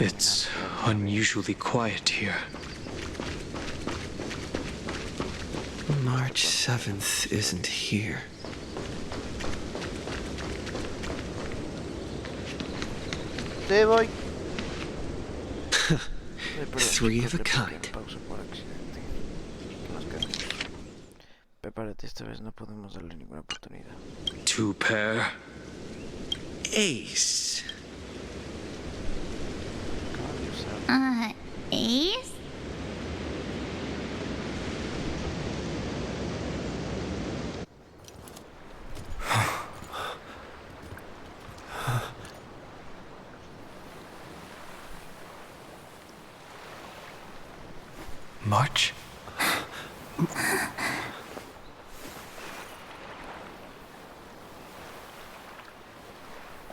It's unusually quiet here. March 7th isn't here. Te voy. Three of a kind. Prepárate, esta vez no podemos darle ninguna oportunidad. Two pair. Ace. Ace? March?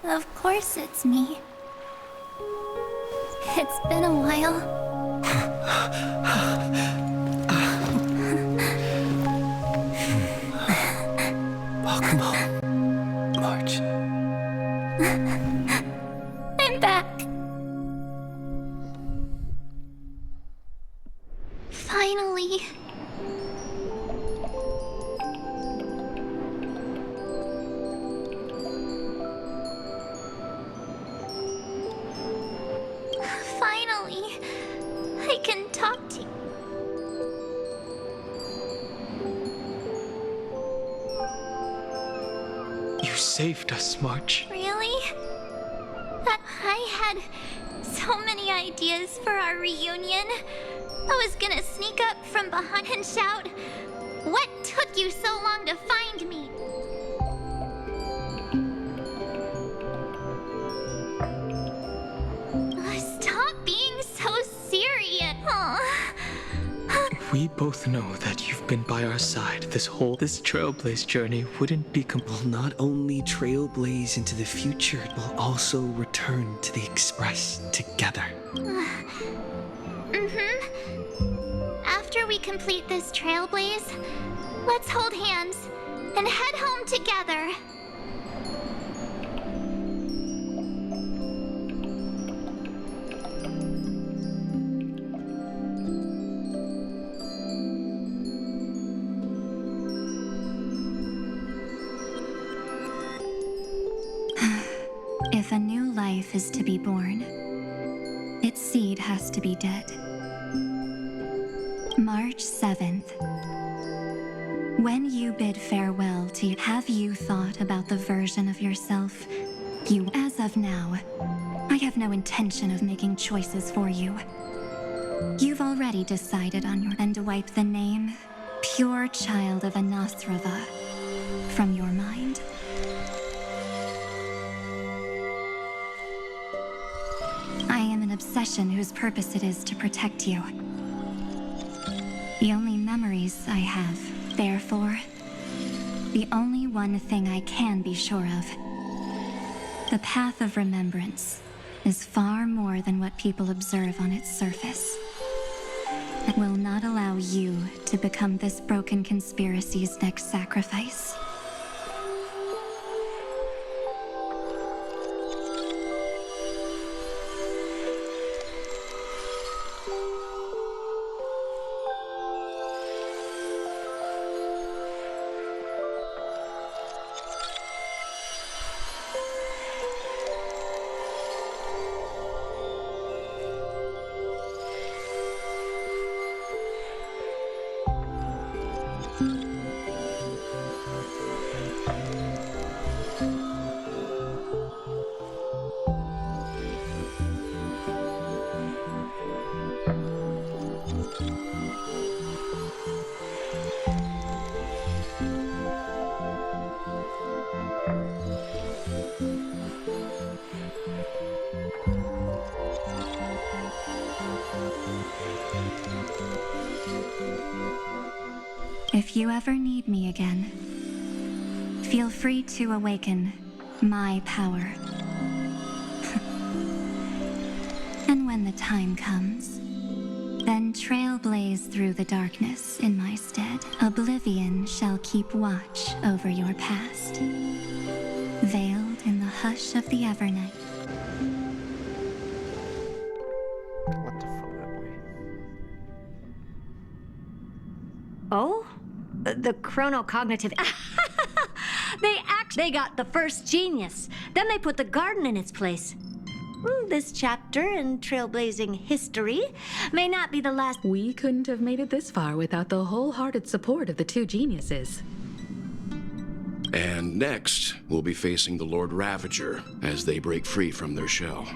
Of course it's me. It's been a while. Welcome home, March. I'm back. Finally. Finally, I can talk to you. You saved us, March. Really? I had so many ideas for our reunion. I was gonna sneak up from behind and shout, "What took you so long to find me?" Stop being so serious. We both know that you've been by our side this Trailblaze journey wouldn't be Will not only trailblaze into the future, it will also return to the Express together. After we complete this trailblaze, let's hold hands and head home together. If a new life is to be born, its seed has to be dead. March 7th. When you bid farewell to have you thought about the version of yourself you as of now, I have no intention of making choices for you. You've already decided on your and to wipe the name Pure Child of Anasrava from your mind. I am an obsession whose purpose it is to protect you. The only memories I have, therefore, the only one thing I can be sure of. The path of remembrance is far more than what people observe on its surface. It will not allow you to become this broken conspiracy's next sacrifice. If you ever need me again, feel free to awaken my power. And when the time comes, then trailblaze through the darkness in my stead. Oblivion shall keep watch over your past, veiled in the hush of the Evernight. The chronocognitive. They got the first genius. Then they put the garden in its place. This chapter in trailblazing history may not be the last. We couldn't have made it this far without the wholehearted support of the two geniuses. And next, we'll be facing the Lord Ravager as they break free from their shell.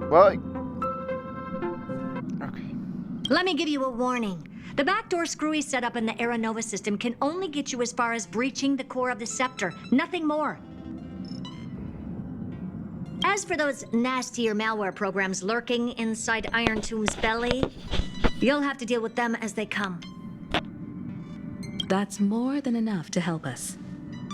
What? Okay. Let me give you a warning. The backdoor screwy setup in the Era Nova system can only get you as far as breaching the core of the scepter, nothing more. As for those nastier malware programs lurking inside Iron Tomb's belly, you'll have to deal with them as they come. That's more than enough to help us.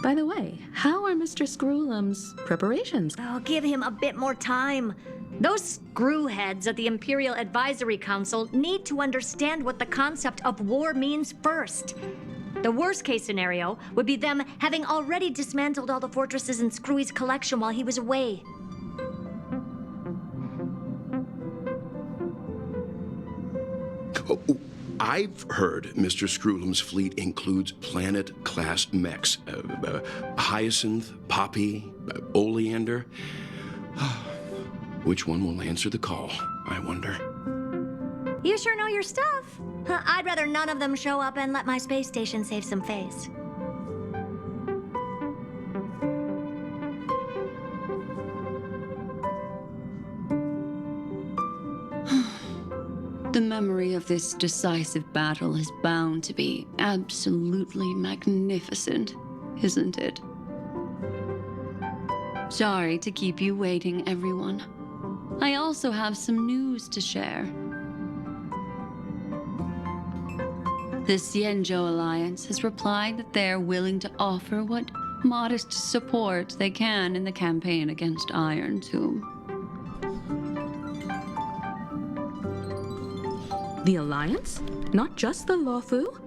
By the way, how are Mr. Screwlum's preparations? Oh, give him a bit more time. Those screwheads at the Imperial Advisory Council need to understand what the concept of war means first. The worst case scenario would be them having already dismantled all the fortresses in Screwy's collection while he was away. Oh, I've heard Mr. Screwlum's fleet includes planet-class mechs. Hyacinth, Poppy, Oleander. Which one will answer the call, I wonder? You sure know your stuff. I'd rather none of them show up and let my space station save some face. The memory of this decisive battle is bound to be absolutely magnificent, isn't it? Sorry to keep you waiting, everyone. I also have some news to share. The Xianzhou Alliance has replied that they're willing to offer what modest support they can in the campaign against Iron Tomb. The Alliance? Not just the Luofu?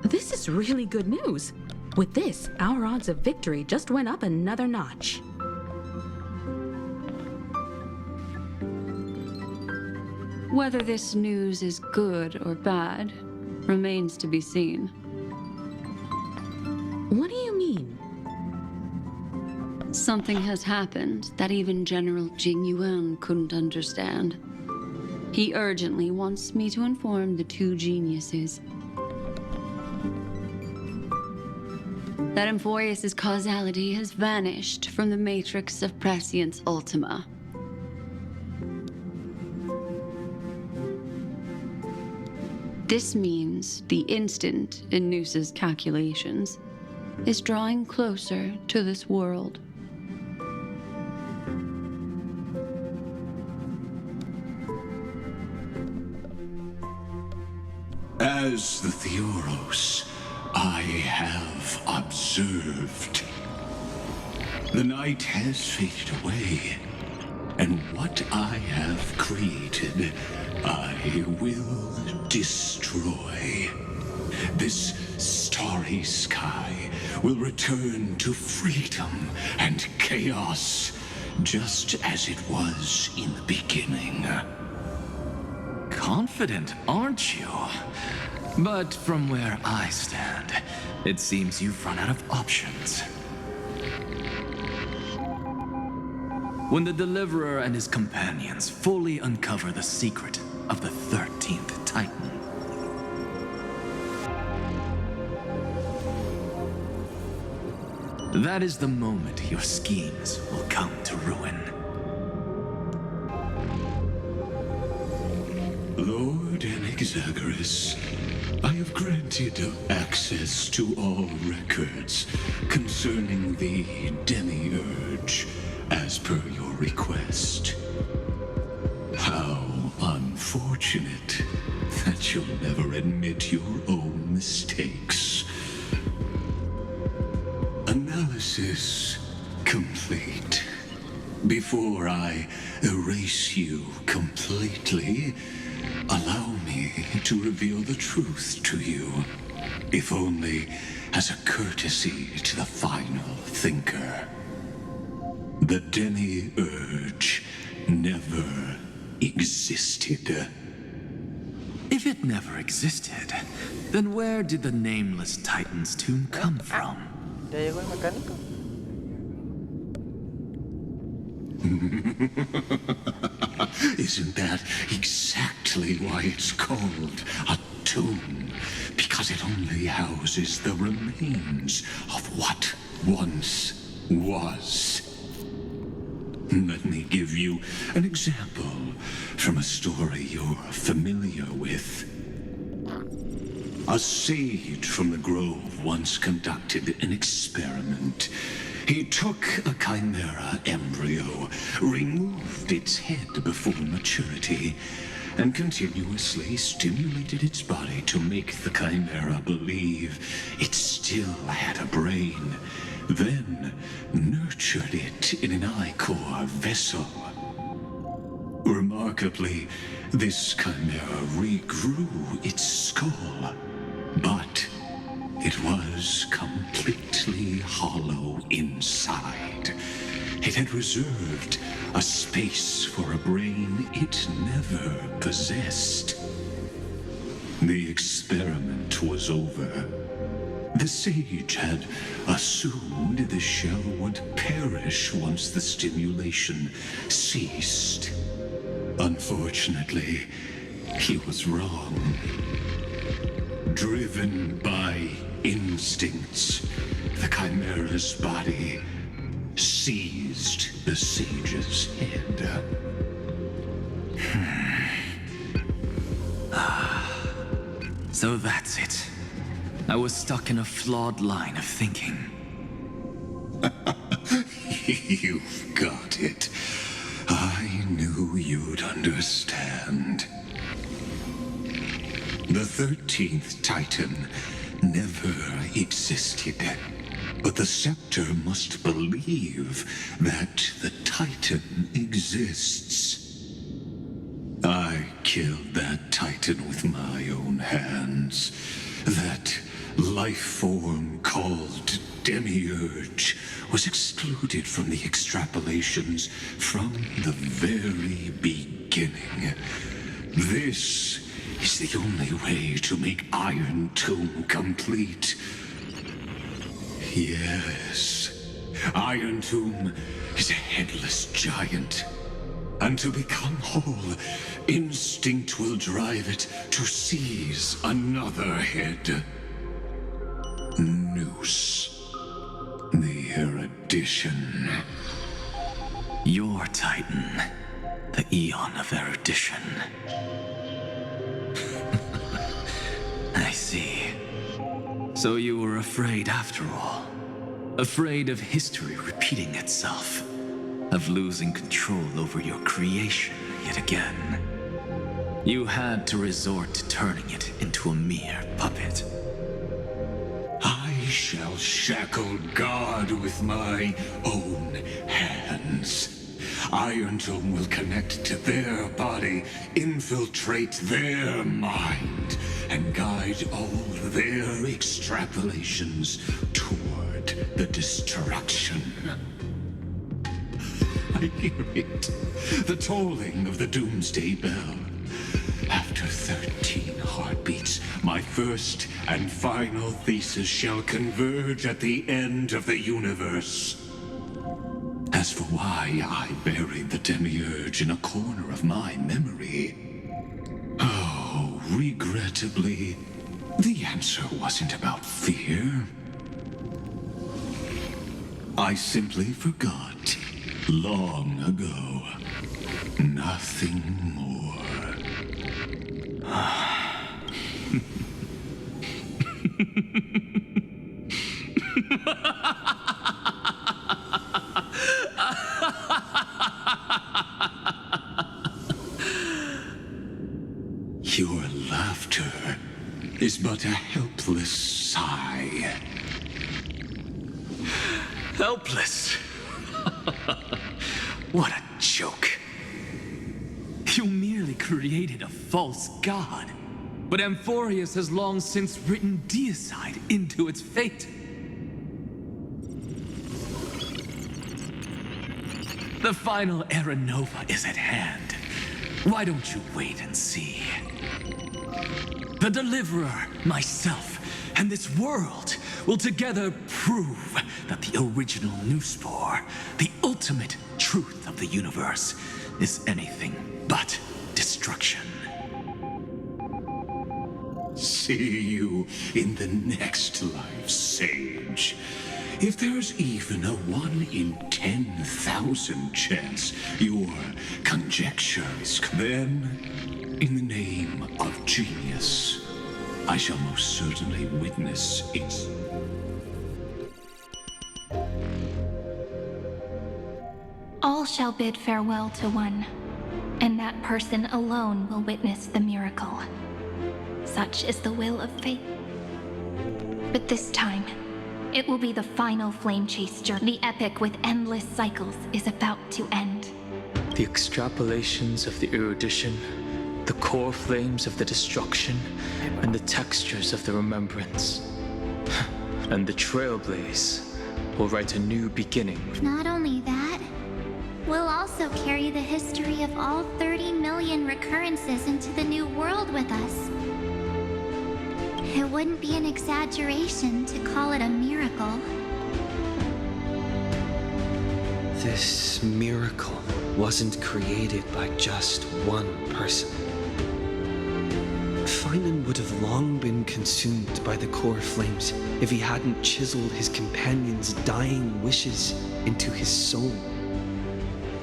This is really good news. With this, our odds of victory just went up another notch. Whether this news is good or bad remains to be seen. What do you mean? Something has happened that even General Jing Yuan couldn't understand. He urgently wants me to inform the two geniuses that Emphorius' causality has vanished from the matrix of Prescience Ultima. This means the instant in Noosa's calculations is drawing closer to this world. As the Theoros, I have observed. The night has faded away, and what I have created, I will destroy. This starry sky will return to freedom and chaos, just as it was in the beginning. Confident, aren't you? But from where I stand, it seems you've run out of options. When the Deliverer and his companions fully uncover the secret of the 13th Titan, that is the moment your schemes will come to ruin. Lord Anaxagoras, I have granted access to all records concerning the Demiurge, as per your request. How unfortunate that you'll never admit your own mistakes. Analysis complete. Before I erase you completely, allow me to reveal the truth to you, if only as a courtesy to the final thinker. The Demiurge never existed. If it never existed, then where did the nameless Titan's tomb come from? Ya llegó el mecánico. Isn't that exactly why it's called a tomb? Because it only houses the remains of what once was. Let me give you an example from a story you're familiar with. A sage from the grove once conducted an experiment. He took a chimera embryo, removed its head before maturity, and continuously stimulated its body to make the chimera believe it still had a brain, then nurtured it in an ichor vessel. Remarkably, this chimera regrew its skull, but it was completely hollow inside. It had reserved a space for a brain it never possessed. The experiment was over. The sage had assumed the shell would perish once the stimulation ceased. Unfortunately, he was wrong. Driven by instincts, the chimera's body seized the sage's head. So that's it. I was stuck in a flawed line of thinking. You've got it. I knew you'd understand. The 13th Titan never existed. But the scepter must believe that the Titan exists. I killed that Titan with my own hands. That life form called Demiurge was excluded from the extrapolations from the very beginning. This is the only way to make Iron Tomb complete. Yes, Iron Tomb is a headless giant. And to become whole, instinct will drive it to seize another head. Noose. The erudition. Your Titan, the Eon of Erudition. I see. So you were afraid after all. Afraid of history repeating itself. Of losing control over your creation yet again. You had to resort to turning it into a mere puppet. I shall shackle God with my own hands. Iron Tomb will connect to their body, infiltrate their mind, and guide all their extrapolations toward the destruction. I hear it. The tolling of the doomsday bell. After 13 heartbeats, my first and final thesis shall converge at the end of the universe. As for why I buried the Demiurge in a corner of my memory, oh, regrettably, the answer wasn't about fear. I simply forgot. Long ago. Nothing more. Your laughter is but a helpless sigh. Helpless? What a joke. You merely created a false god, but Amphorius has long since written deicide into its fate. The final Era Nova is at hand. Why don't you wait and see? The Deliverer, myself, and this world will together prove that the original Newspore, the ultimate truth of the universe, is anything but destruction. See you in the next life, Sage. If there's even a 1 in 10,000 chance your conjecture is correct, then, in the name of genius, I shall most certainly witness it. All shall bid farewell to one, and that person alone will witness the miracle. Such is the will of fate. But this time, it will be the final flame chase journey. The epic with endless cycles is about to end. The extrapolations of the erudition, the core flames of the destruction, and the textures of the remembrance. And the trailblaze will write a new beginning. Not only that, we'll also carry the history of all 30 million recurrences into the new world with us. It wouldn't be an exaggeration to call it a miracle. This miracle wasn't created by just one person. Finan would have long been consumed by the core flames if he hadn't chiseled his companion's dying wishes into his soul.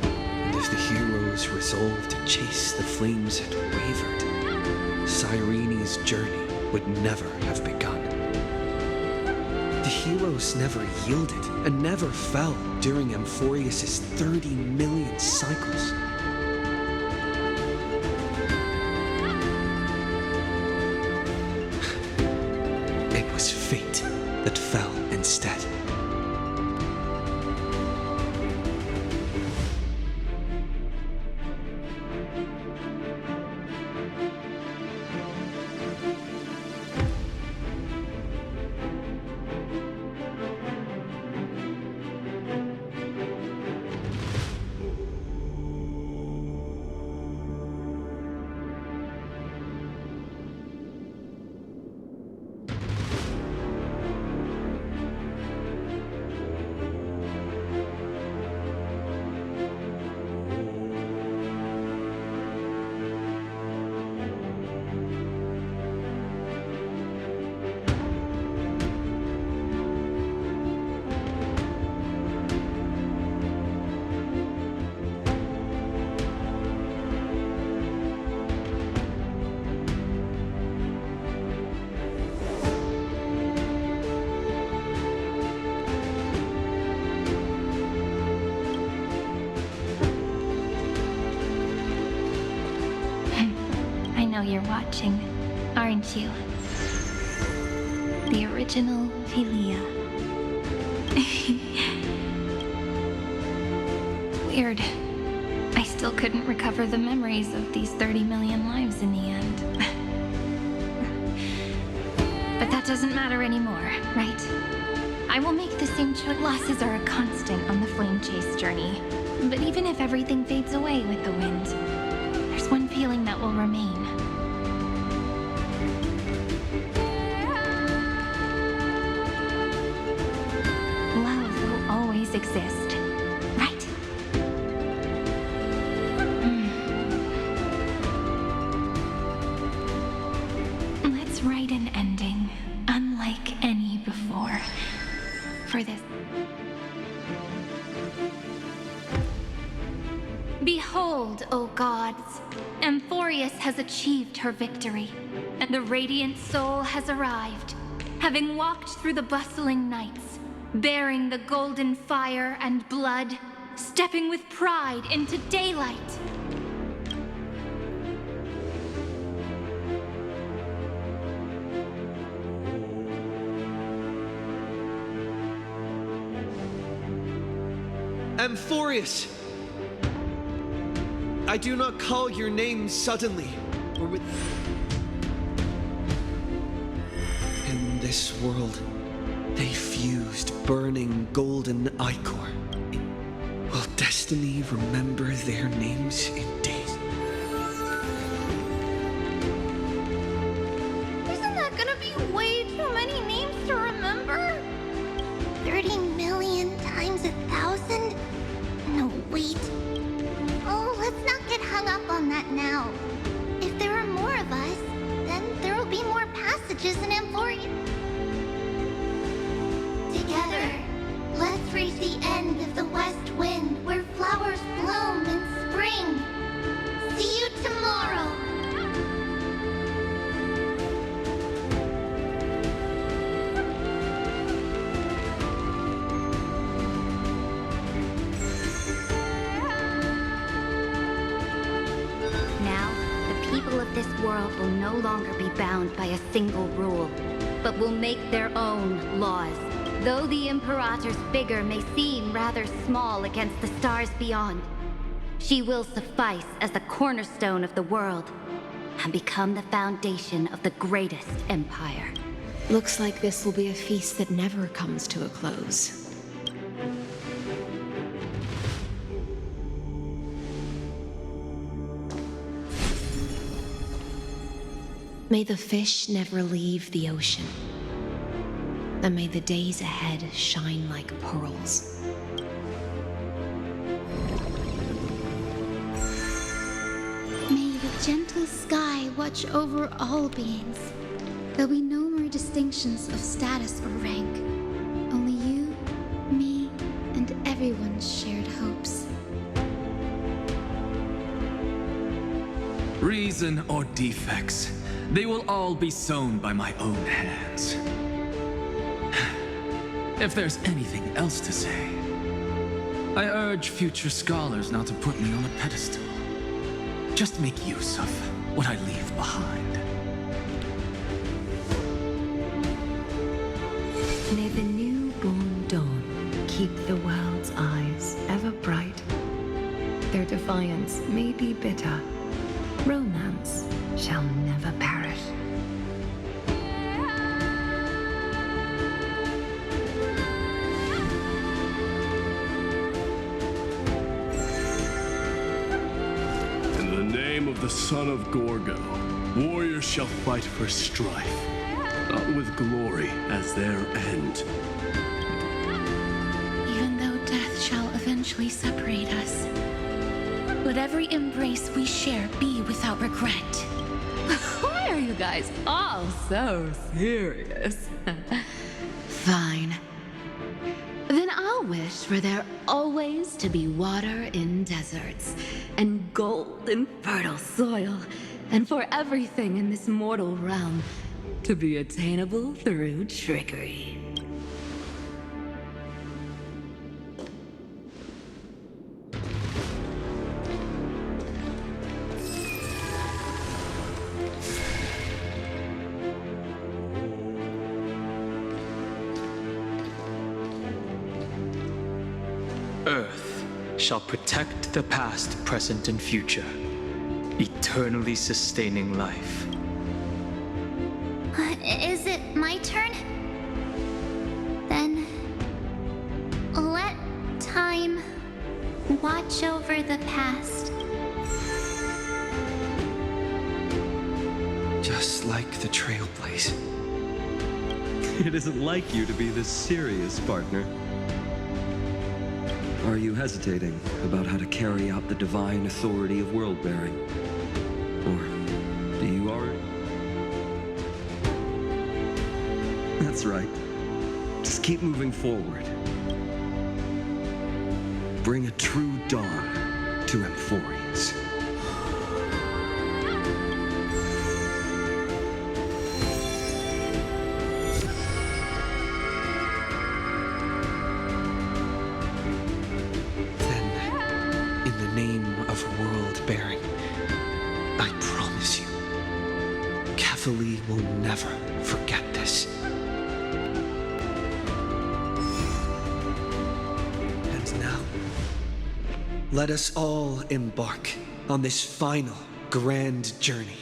And if the hero's resolve to chase the flames had wavered, Cyrene's journey would never have begun. The heroes never yielded and never fell during Amphorius' 30 million cycles. It was fate that fell instead. You're watching, aren't you? The original Philia. Weird. I still couldn't recover the memories of these 30 million lives in the end. But that doesn't matter anymore, right? I will make the same choice. Losses are a constant on the flame chase journey. But even if everything fades away with the wind, there's one feeling that will remain. Exist, right? Let's write an ending unlike any before for this. Behold, O gods, Amphorius has achieved her victory, and the radiant soul has arrived, having walked through the bustling nights, bearing the golden fire and blood, stepping with pride into daylight. Amphorius! I do not call your name suddenly, or with... In this world, they fused burning golden ichor. Will destiny remember their names in days? Isn't that gonna be way too many names to remember? 30 million times 1,000? No, wait. Oh, let's not get hung up on that now. If there are more of us, then there will be more passages in Amphorius. Together, let's reach the end of the west wind where flowers bloom in spring. See you tomorrow. Now, the people of this world will no longer be bound by a single rule, but will make their own laws. Though the Imperator's figure may seem rather small against the stars beyond, she will suffice as the cornerstone of the world and become the foundation of the greatest empire. Looks like this will be a feast that never comes to a close. May the fish never leave the ocean. And may the days ahead shine like pearls. May the gentle sky watch over all beings. There'll be no more distinctions of status or rank. Only you, me, and everyone's shared hopes. Reason or defects, they will all be sown by my own hands. If there's anything else to say, I urge future scholars not to put me on a pedestal. Just make use of what I leave behind. May the newborn dawn keep the world's eyes ever bright. Their defiance may be bitter. Romance shall never perish. In the name of the son of Gorgo, warriors shall fight for strife, not with glory as their end. Even though death shall eventually separate us, let every embrace we share be without regret. Why are you guys all so serious? Fine. Then I'll wish for there always to be water in deserts, and gold in fertile soil, and for everything in this mortal realm to be attainable through trickery. Earth shall protect the past, present, and future, eternally sustaining life. Is it my turn? Then let time watch over the past. Just like the Trailblaze. It isn't like you to be this serious, partner. Are you hesitating about how to carry out the divine authority of world-bearing? Or do you already? That's right. Just keep moving forward. Bring a true dawn to Amphorians. Then, in the name of world-bearing, I promise you, Kefali will never forget this. And now, let us all embark on this final grand journey.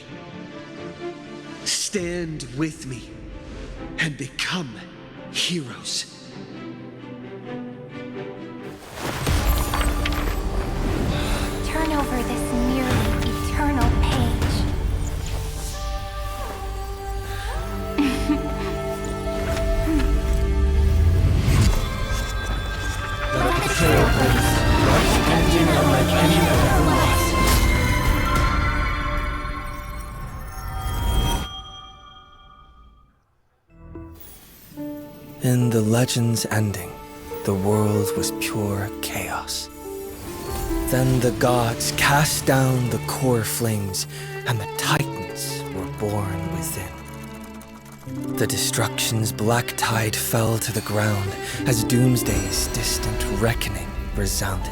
Stand with me and become heroes. Turn over this nearly eternal page. Let the trailblaze rise and unlike any other lost. In the legend's ending, the world was pure chaos. Then the gods cast down the core flames, and the titans were born within. The destruction's black tide fell to the ground as Doomsday's distant reckoning resounded.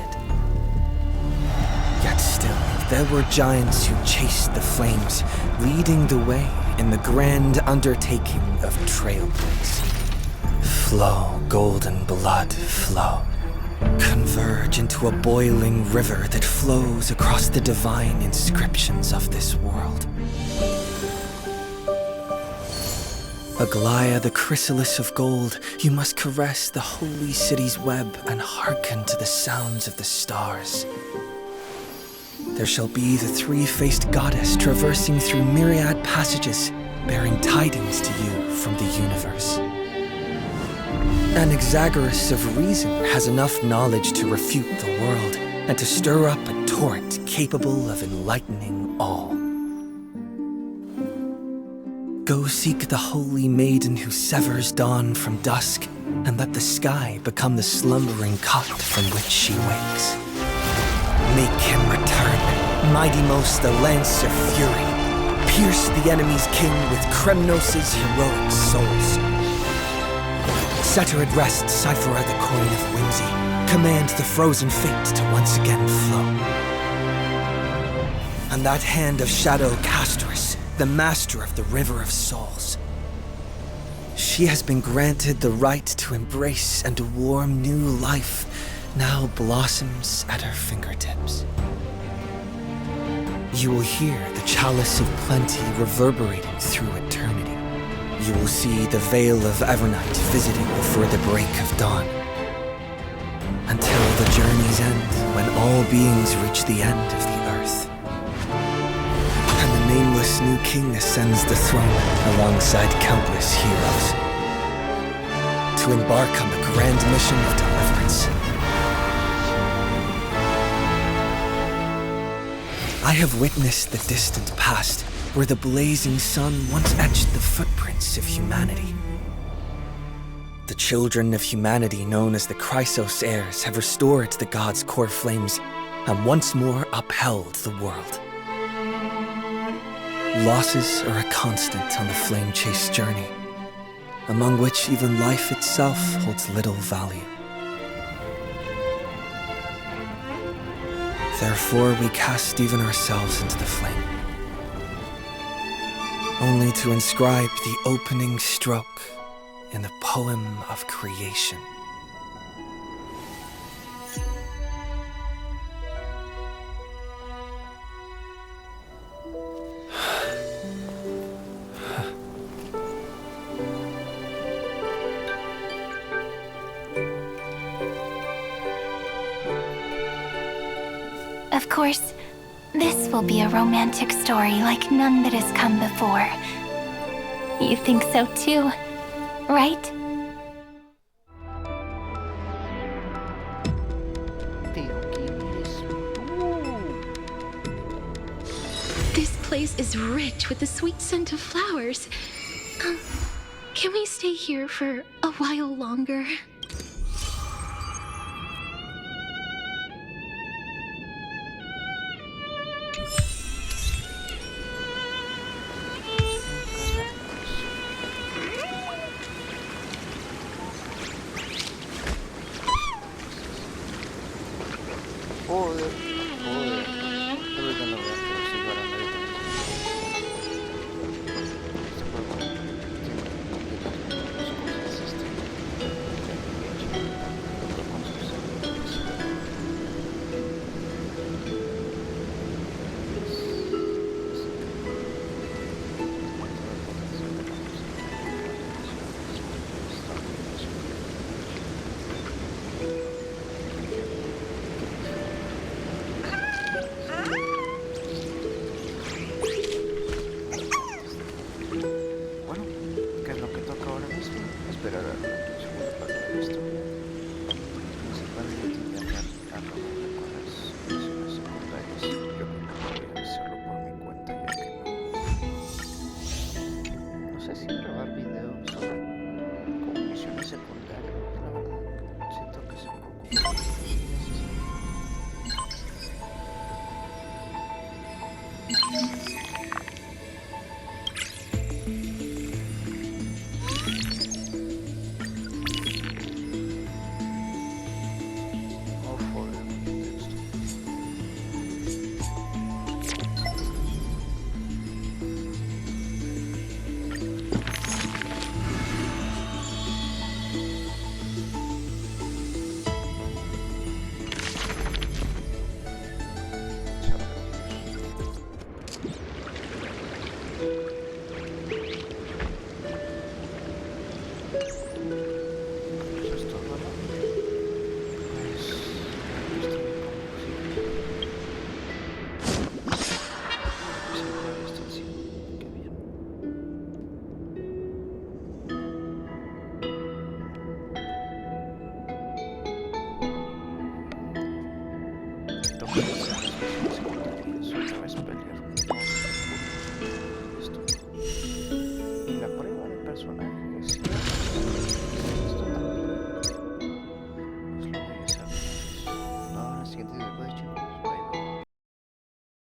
Yet still, there were giants who chased the flames, leading the way in the grand undertaking of Trailblaze. Flow, golden blood, flow. Converge into a boiling river that flows across the divine inscriptions of this world. Aglaya, the chrysalis of gold, you must caress the holy city's web and hearken to the sounds of the stars. There shall be the three-faced goddess traversing through myriad passages, bearing tidings to you from the universe. Anaxagoras of reason has enough knowledge to refute the world and to stir up a torrent capable of enlightening all. Go seek the holy maiden who severs dawn from dusk, and let the sky become the slumbering cot from which she wakes. Make him return, mighty most the lance of fury. Pierce the enemy's king with Kremnos' heroic souls. Set her at rest, Cyphera the coin of whimsy. Command the frozen fate to once again flow. And that hand of shadow Castrus, the master of the river of souls. She has been granted the right to embrace and warm new life, now blossoms at her fingertips. You will hear the chalice of plenty reverberating through eternity. You will see the veil of Evernight visiting before the break of dawn. Until the journey's end, when all beings reach the end of the earth. And the nameless new king ascends the throne alongside countless heroes. To embark on the grand mission of deliverance. I have witnessed the distant past, where the blazing sun once etched the footprints of humanity. The children of humanity known as the Chrysos heirs have restored the gods' core flames and once more upheld the world. Losses are a constant on the flame-chase journey, among which even life itself holds little value. Therefore, we cast even ourselves into the flame, only to inscribe the opening stroke in the poem of creation. Of course, this will be a romantic story like none that has come before. You think so too, right? This place is rich with the sweet scent of flowers. Can we stay here for a while longer? Joder, joder. Ahorita lo voy a hacer, sí, para nadie también. Este juego tiene muchas cosas, otro con sus Bueno, ¿qué es lo que toca ahora mismo? Esperar a la segunda parte de la historia. Principalmente intentar arreglarme con las misiones secundarias. Yo creo que voy a hacerlo por mi cuenta, ya que no sé si grabar videos con misiones secundarias. La verdad, siento que es un poco innecesario. Oh, joder, texto. Eso es todo, ¿no? Pues estoy un poco sí, la distancia. Qué bien. Toca hacer las misiones secundarias, otra vez pelear con esto. Y la prueba de personaje.